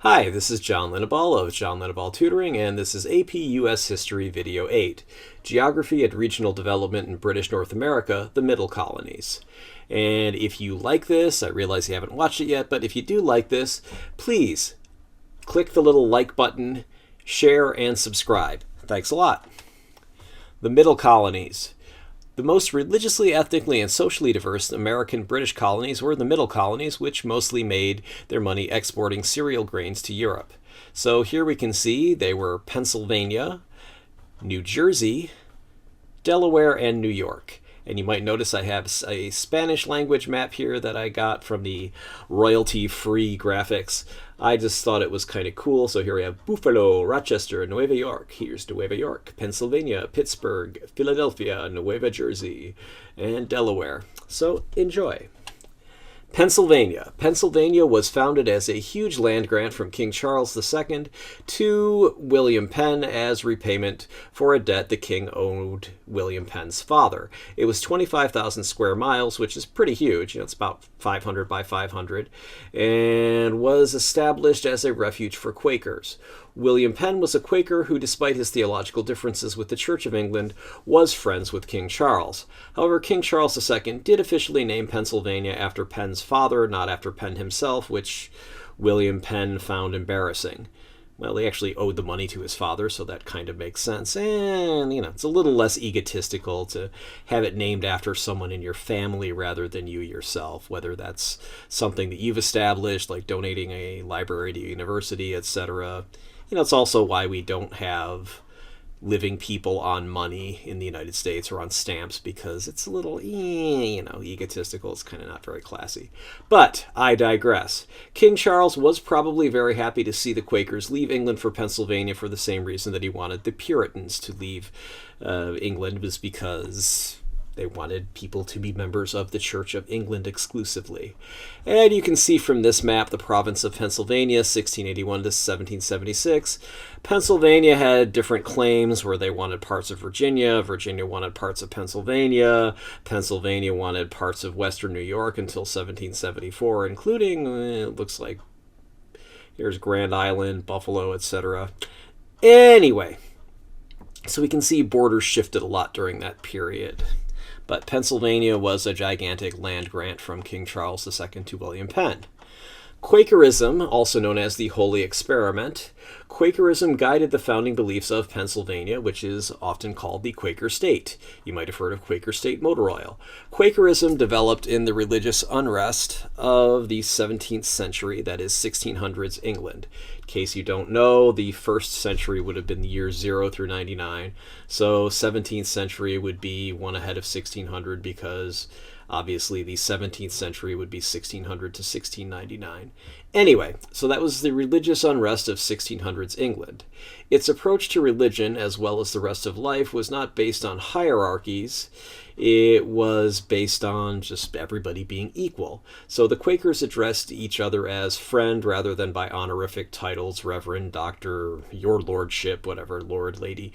Hi, this is John Linneball of John Linneball Tutoring, and this is AP US History Video 8, Geography and Regional Development in British North America, the Middle Colonies. And if you like this, I realize you haven't watched it yet, but if you do like this, please click the little like button, share, and subscribe. Thanks a lot. The Middle Colonies. The most religiously, ethnically, and socially diverse American British colonies were the Middle Colonies, which mostly made their money exporting cereal grains to Europe. So here we can see they were Pennsylvania, New Jersey, Delaware, and New York. And you might notice I have a Spanish language map here that I got from the royalty-free graphics. I just thought it was kind of cool. So here we have Buffalo, Rochester, Nueva York. Here's Nueva York, Pennsylvania, Pittsburgh, Philadelphia, Nueva Jersey, and Delaware. So enjoy. Pennsylvania. Pennsylvania was founded as a huge land grant from King Charles II to William Penn as repayment for a debt the king owed William Penn's father. It was 25,000 square miles, which is pretty huge. It's about 500 by 500, and was established as a refuge for Quakers. William Penn was a Quaker who, despite his theological differences with the Church of England, was friends with King Charles. However, King Charles II did officially name Pennsylvania after Penn's father, not after Penn himself, which William Penn found embarrassing. Well, he actually owed the money to his father, so that kind of makes sense. And, it's a little less egotistical to have it named after someone in your family rather than you yourself, whether that's something that you've established, like donating a library to a university, etc. It's also why we don't have living people on money in the United States or on stamps, because it's a little, egotistical. It's kind of not very classy. But I digress. King Charles was probably very happy to see the Quakers leave England for Pennsylvania for the same reason that he wanted the Puritans to leave England, was because they wanted people to be members of the Church of England exclusively. And you can see from this map the province of Pennsylvania, 1681 to 1776. Pennsylvania had different claims where they wanted parts of Virginia. Virginia wanted parts of Pennsylvania. Pennsylvania wanted parts of western New York until 1774, including, it looks like, here's Grand Island, Buffalo, etc. Anyway, so we can see borders shifted a lot during that period. But Pennsylvania was a gigantic land grant from King Charles II to William Penn. Quakerism, also known as the Holy Experiment, Quakerism guided the founding beliefs of Pennsylvania, which is often called the Quaker State. You might have heard of Quaker State motor oil. Quakerism developed in the religious unrest of the 17th century, that is 1600s England. In case you don't know, the first century would have been the years 0 through 99, so 17th century would be one ahead of 1600 because obviously the 17th century would be 1600 to 1699. Anyway, so that was the religious unrest of 1600s England. Its approach to religion, as well as the rest of life, was not based on hierarchies. It was based on just everybody being equal. So the Quakers addressed each other as friend rather than by honorific titles, reverend, doctor, your lordship, whatever, lord, lady.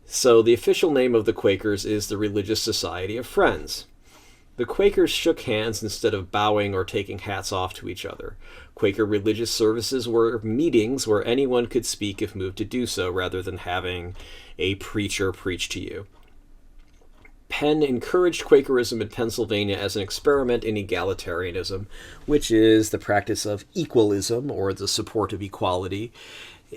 So the official name of the Quakers is the Religious Society of Friends. The Quakers shook hands instead of bowing or taking hats off to each other. Quaker religious services were meetings where anyone could speak if moved to do so, rather than having a preacher preach to you. Penn encouraged Quakerism in Pennsylvania as an experiment in egalitarianism, which is the practice of equalism, or the support of equality,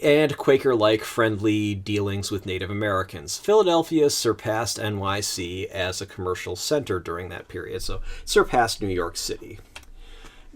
and Quaker-like friendly dealings with Native Americans. Philadelphia surpassed NYC as a commercial center during that period, so surpassed New York City.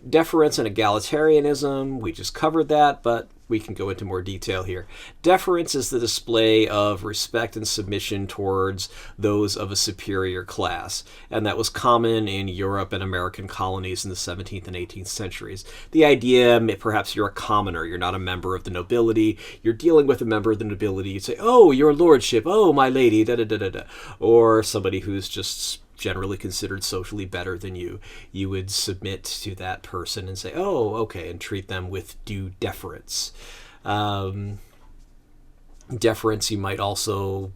Deference and egalitarianism, we just covered that, but we can go into more detail here. Deference is the display of respect and submission towards those of a superior class, and that was common in Europe and American colonies in the 17th and 18th centuries. The idea, perhaps you're a commoner, you're not a member of the nobility, you're dealing with a member of the nobility, you'd say, oh, your lordship, oh, my lady, da-da-da-da-da, or somebody who's just generally considered socially better than you, you would submit to that person and say, oh, okay, and treat them with due deference. Deference, you might also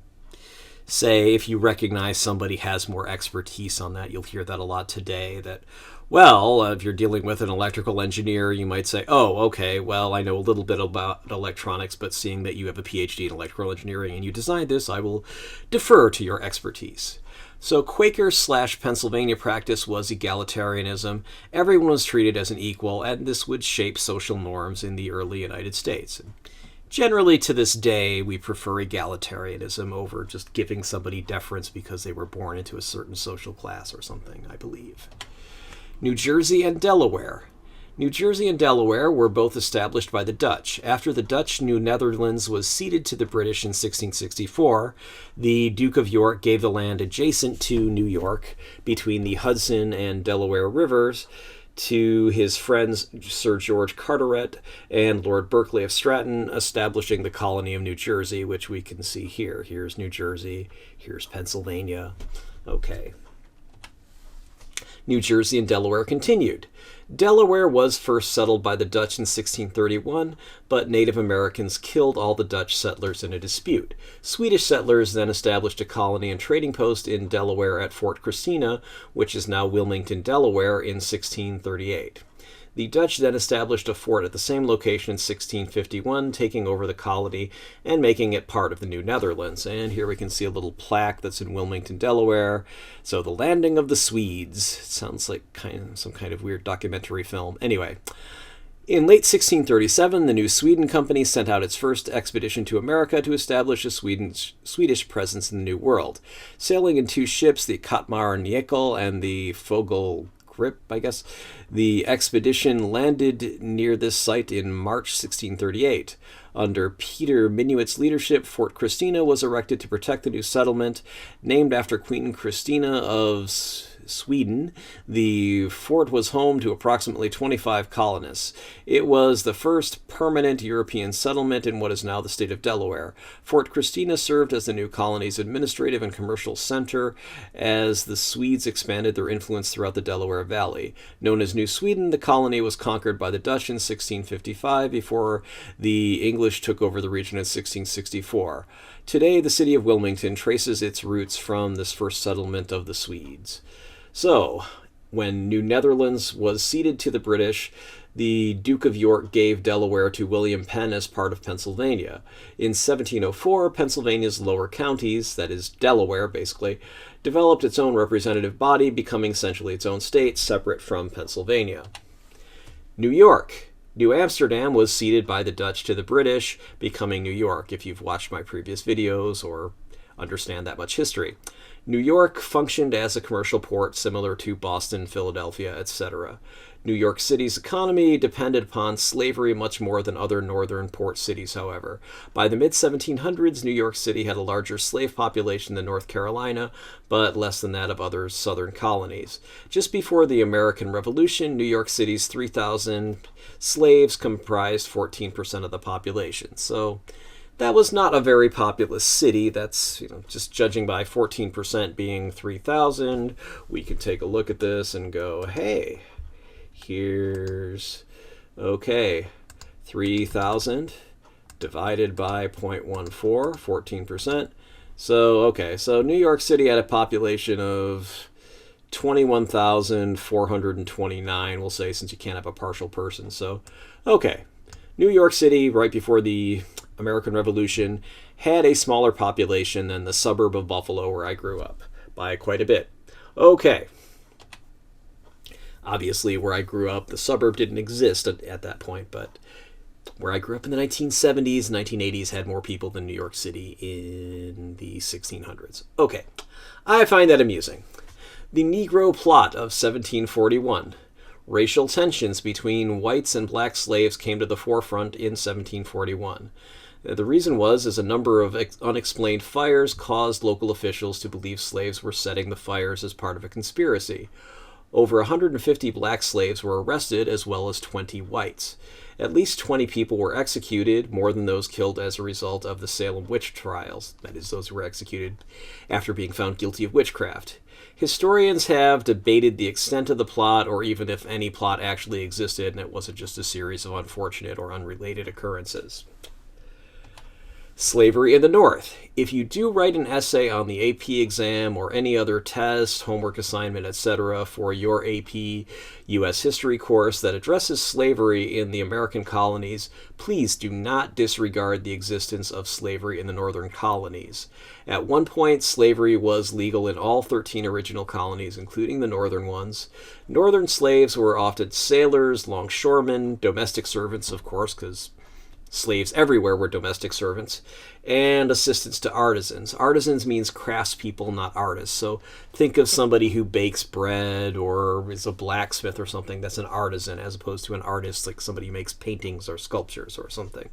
say, if you recognize somebody has more expertise on that, you'll hear that a lot today, that Well, if you're dealing with an electrical engineer, you might say, oh, okay, well, I know a little bit about electronics, but seeing that you have a PhD in electrical engineering and you designed this, I will defer to your expertise. So Quaker/Pennsylvania practice was egalitarianism. Everyone was treated as an equal, and this would shape social norms in the early United States. Generally, to this day, we prefer egalitarianism over just giving somebody deference because they were born into a certain social class or something, I believe. New Jersey and Delaware. New Jersey and Delaware were both established by the Dutch. After the Dutch New Netherlands was ceded to the British in 1664, the Duke of York gave the land adjacent to New York between the Hudson and Delaware rivers to his friends Sir George Carteret and Lord Berkeley of Stratton, establishing the colony of New Jersey, which we can see here. Here's New Jersey, here's Pennsylvania. Okay. New Jersey and Delaware continued. Delaware was first settled by the Dutch in 1631, but Native Americans killed all the Dutch settlers in a dispute. Swedish settlers then established a colony and trading post in Delaware at Fort Christina, which is now Wilmington, Delaware, in 1638. The Dutch then established a fort at the same location in 1651, taking over the colony and making it part of the New Netherlands. And here we can see a little plaque that's in Wilmington, Delaware. So the landing of the Swedes. It sounds like some kind of weird documentary film. Anyway, in late 1637, the New Sweden Company sent out its first expedition to America to establish a Swedish presence in the New World. Sailing in two ships, the Katmar Nyekel and the Fogel Grip, I guess. The expedition landed near this site in March 1638. Under Peter Minuit's leadership, Fort Christina was erected to protect the new settlement. Named after Queen Christina of Sweden, the fort was home to approximately 25 colonists. It was the first permanent European settlement in what is now the state of Delaware. Fort Christina served as the new colony's administrative and commercial center as the Swedes expanded their influence throughout the Delaware Valley. Known as New Sweden, the colony was conquered by the Dutch in 1655 before the English took over the region in 1664. Today, the city of Wilmington traces its roots from this first settlement of the Swedes. So, when New Netherlands was ceded to the British, the Duke of York gave Delaware to William Penn as part of Pennsylvania. In 1704, Pennsylvania's lower counties, that is Delaware basically, developed its own representative body, becoming essentially its own state, separate from Pennsylvania. New York. New Amsterdam was ceded by the Dutch to the British, becoming New York, if you've watched my previous videos or understand that much history. New York functioned as a commercial port similar to Boston, Philadelphia, etc. New York City's economy depended upon slavery much more than other northern port cities, however. By the mid-1700s, New York City had a larger slave population than North Carolina, but less than that of other southern colonies. Just before the American Revolution, New York City's 3,000 slaves comprised 14% of the population. So that was not a very populous city. That's, just judging by 14% being 3,000, we could take a look at this and go, hey, here's, 3,000 divided by 0.14, 14%. So New York City had a population of 21,429, we'll say, since you can't have a partial person. So, New York City, right before the American Revolution, had a smaller population than the suburb of Buffalo where I grew up, by quite a bit. Obviously, where I grew up, the suburb didn't exist at that point, but where I grew up in the 1970s, 1980s had more people than New York City in the 1600s. I find that amusing. The Negro Plot of 1741. Racial tensions between whites and black slaves came to the forefront in 1741. The reason was a number of unexplained fires caused local officials to believe slaves were setting the fires as part of a conspiracy. Over 150 black slaves were arrested, as well as 20 whites. At least 20 people were executed, more than those killed as a result of the Salem witch trials. That is, those who were executed after being found guilty of witchcraft. Historians have debated the extent of the plot, or even if any plot actually existed and it wasn't just a series of unfortunate or unrelated occurrences. Slavery in the North. If you do write an essay on the AP exam or any other test, homework assignment, etc. for your AP U.S. history course that addresses slavery in the American colonies, please do not disregard the existence of slavery in the northern colonies. At one point, slavery was legal in all 13 original colonies, including the northern ones. Northern slaves were often sailors, longshoremen, domestic servants, of course, because slaves everywhere were domestic servants, and assistants to artisans. Artisans means craftspeople, not artists. So think of somebody who bakes bread or is a blacksmith or something. That's an artisan, as opposed to an artist, like somebody who makes paintings or sculptures or something.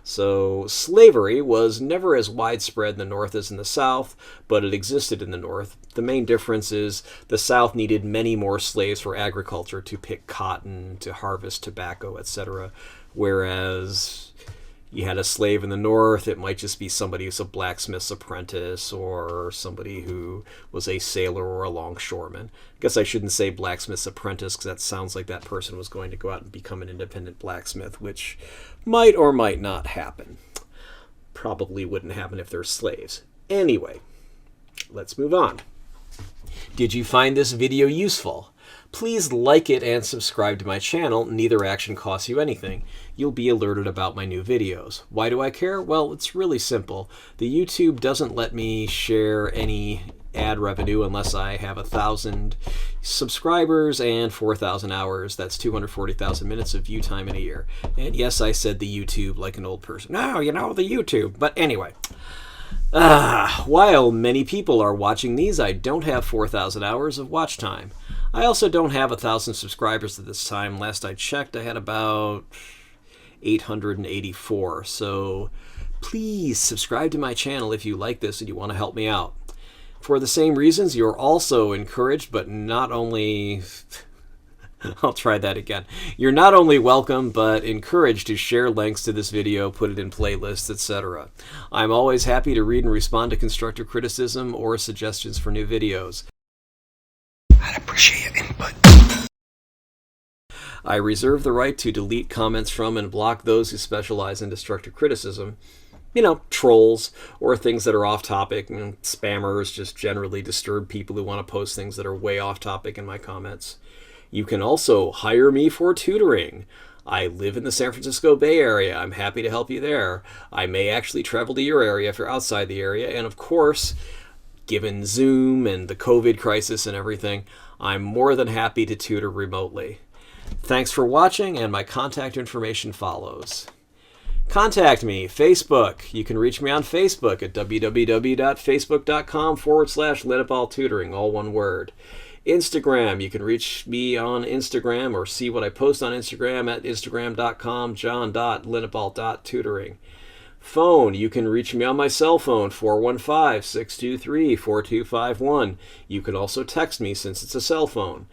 So slavery was never as widespread in the North as in the South, but it existed in the North. The main difference is the South needed many more slaves for agriculture, to pick cotton, to harvest tobacco, etc., whereas you had a slave in the North, it might just be somebody who's a blacksmith's apprentice or somebody who was a sailor or a longshoreman. I guess I shouldn't say blacksmith's apprentice, because that sounds like that person was going to go out and become an independent blacksmith, which might or might not happen. Probably wouldn't happen if they're slaves. Anyway, let's move on. Did you find this video useful? Please like it and subscribe to my channel. Neither action costs you anything. You'll be alerted about my new videos. Why do I care? Well, it's really simple. The YouTube doesn't let me share any ad revenue unless I have 1,000 subscribers and 4,000 hours. That's 240,000 minutes of view time in a year. And yes, I said the YouTube like an old person. No, you know, the YouTube. But anyway. While many people are watching these, I don't have 4,000 hours of watch time. I also don't have 1,000 subscribers at this time. Last I checked, I had about 884. So please subscribe to my channel if you like this and you want to help me out. For the same reasons, you're also encouraged, but not only... I'll try that again. You're not only welcome, but encouraged to share links to this video, put it in playlists, etc. I'm always happy to read and respond to constructive criticism or suggestions for new videos. I'd appreciate your input. I reserve the right to delete comments from and block those who specialize in destructive criticism. You know, trolls or things that are off topic, and spammers just generally disturb people who want to post things that are way off topic in my comments. You can also hire me for tutoring. I live in the San Francisco Bay Area. I'm happy to help you there. I may actually travel to your area if you're outside the area. And of course, given Zoom and the COVID crisis and everything, I'm more than happy to tutor remotely. Thanks for watching, and my contact information follows. Contact me, Facebook. You can reach me on Facebook at www.facebook.com/LetItBallTutoring, all one word. Instagram, you can reach me on Instagram or see what I post on Instagram at instagram.com/john.lititball.tutoring. Phone, you can reach me on my cell phone, 415-623-4251. You can also text me since it's a cell phone.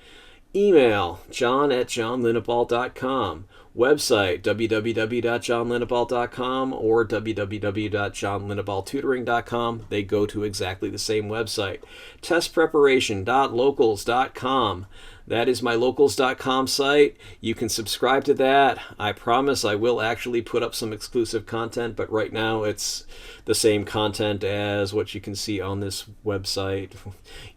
Email, john@johnlititball.com. Website, www.johnlititball.com or www.johnlititballtutoring.com. They go to exactly the same website. Testpreparation.locals.com. That is my locals.com site. You can subscribe to that. I promise I will actually put up some exclusive content, but right now it's the same content as what you can see on this website,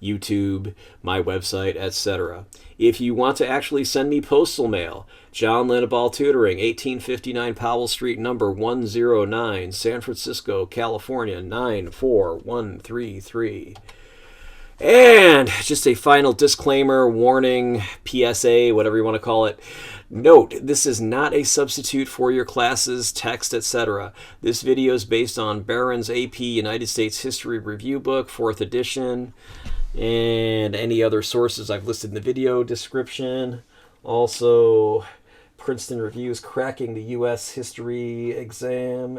YouTube, my website, etc. If you want to actually send me postal mail, John Lititball Tutoring, 1859 Powell Street, number 109, San Francisco, California, 94133. And just a final disclaimer, warning, PSA, whatever you want to call it. Note, this is not a substitute for your classes, text, etc. This video is based on Barron's AP United States History Review Book, 4th edition, and any other sources I've listed in the video description. Also, Princeton Reviews, Cracking the U.S. History Exam,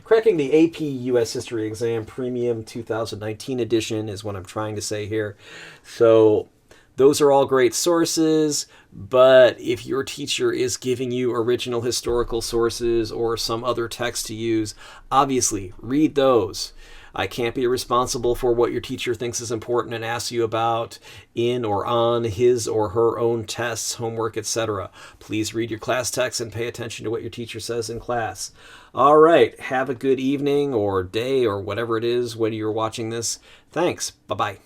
Cracking the AP U.S. History Exam Premium 2019 edition is what I'm trying to say here. So those are all great sources, but if your teacher is giving you original historical sources or some other text to use, obviously read those. I can't be responsible for what your teacher thinks is important and asks you about in or on his or her own tests, homework, etc. Please read your class text and pay attention to what your teacher says in class. All right, have a good evening or day or whatever it is when you're watching this. Thanks. Bye-bye.